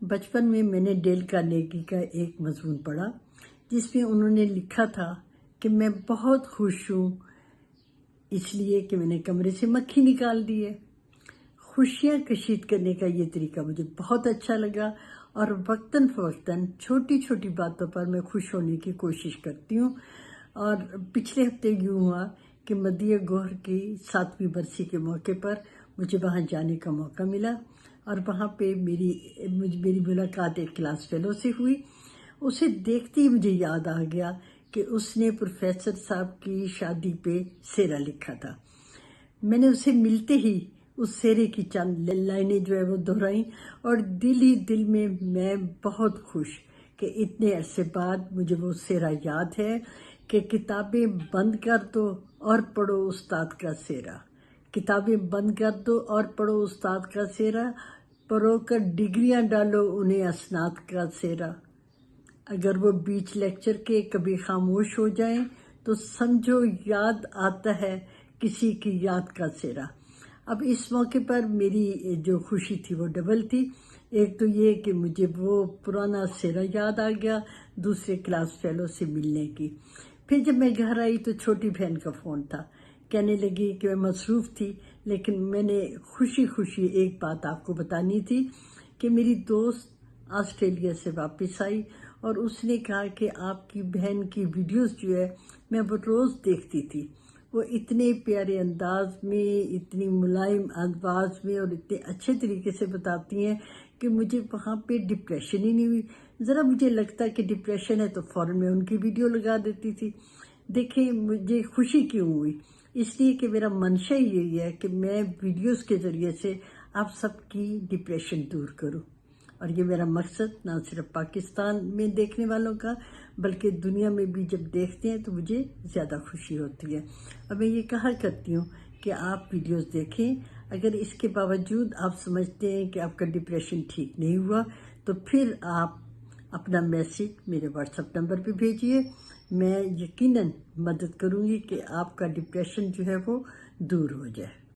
बचपन में मैंने डेल कार्नेगी का एक मजमून पढ़ा जिसमें उन्होंने लिखा था कि मैं बहुत खुश हूँ इसलिए कि मैंने कमरे से मक्खी निकाल दी है। खुशियाँ कशीद करने का ये तरीका मुझे बहुत अच्छा लगा और वक्तन फ़वक्तन छोटी छोटी बातों पर मैं खुश होने की कोशिश करती हूँ। और पिछले हफ्ते यूँ हुआ कि मदीह गोहर की 7वीं बरसी के मौके पर मुझे वहाँ जाने का मौका मिला और वहाँ पे मेरी मुलाकात एक क्लास फेलो से हुई। उसे देखते ही मुझे याद आ गया कि उसने प्रोफेसर साहब की शादी पे सेरा लिखा था। मैंने उसे मिलते ही उस सेरे की चंद लाइनें जो है वो दोहराई और दिल ही दिल में मैं बहुत खुश कि इतने अरसे बाद मुझे वो सेरा याद है कि किताबें बंद कर दो और पढ़ो उस्ताद का सेरा। किताबें बंद कर दो और पढ़ो उस्ताद का सेरा, पढ़ो कर डिग्रियां डालो उन्हें असनाद का सेरा। अगर वो बीच लेक्चर के कभी खामोश हो जाएं तो समझो याद आता है किसी की याद का सेरा। अब इस मौके पर मेरी जो खुशी थी वो डबल थी। एक तो ये कि मुझे वो पुराना सेरा याद आ गया, दूसरे क्लास फेलो से मिलने की। फिर जब मैं घर आई तो छोटी बहन का फ़ोन था। कहने लगी कि मैं मसरूफ़ थी, लेकिन मैंने खुशी खुशी एक बात आपको बतानी थी कि मेरी दोस्त ऑस्ट्रेलिया से वापस आई और उसने कहा कि आपकी बहन की वीडियोस जो है मैं वो रोज़ देखती थी। वो इतने प्यारे अंदाज में, इतनी मुलायम आवाज़ में और इतने अच्छे तरीके से बताती हैं कि मुझे वहाँ पे डिप्रेशन ही नहीं हुई। ज़रा मुझे लगता कि डिप्रेशन है तो फ़ौरन मैं उनकी वीडियो लगा देती थी। देखिए मुझे खुशी क्यों हुई, इसलिए कि मेरा मंशा यही है कि मैं वीडियोस के ज़रिए से आप सबकी डिप्रेशन दूर करूं। और ये मेरा मकसद ना सिर्फ पाकिस्तान में देखने वालों का बल्कि दुनिया में भी जब देखते हैं तो मुझे ज़्यादा खुशी होती है। और मैं ये कहा करती हूँ कि आप वीडियोस देखें, अगर इसके बावजूद आप समझते हैं कि आपका डिप्रेशन ठीक नहीं हुआ तो फिर आप अपना मैसेज मेरे व्हाट्सएप नंबर पे भेजिए। मैं यकीनन मदद करूँगी कि आपका डिप्रेशन जो है वो दूर हो जाए।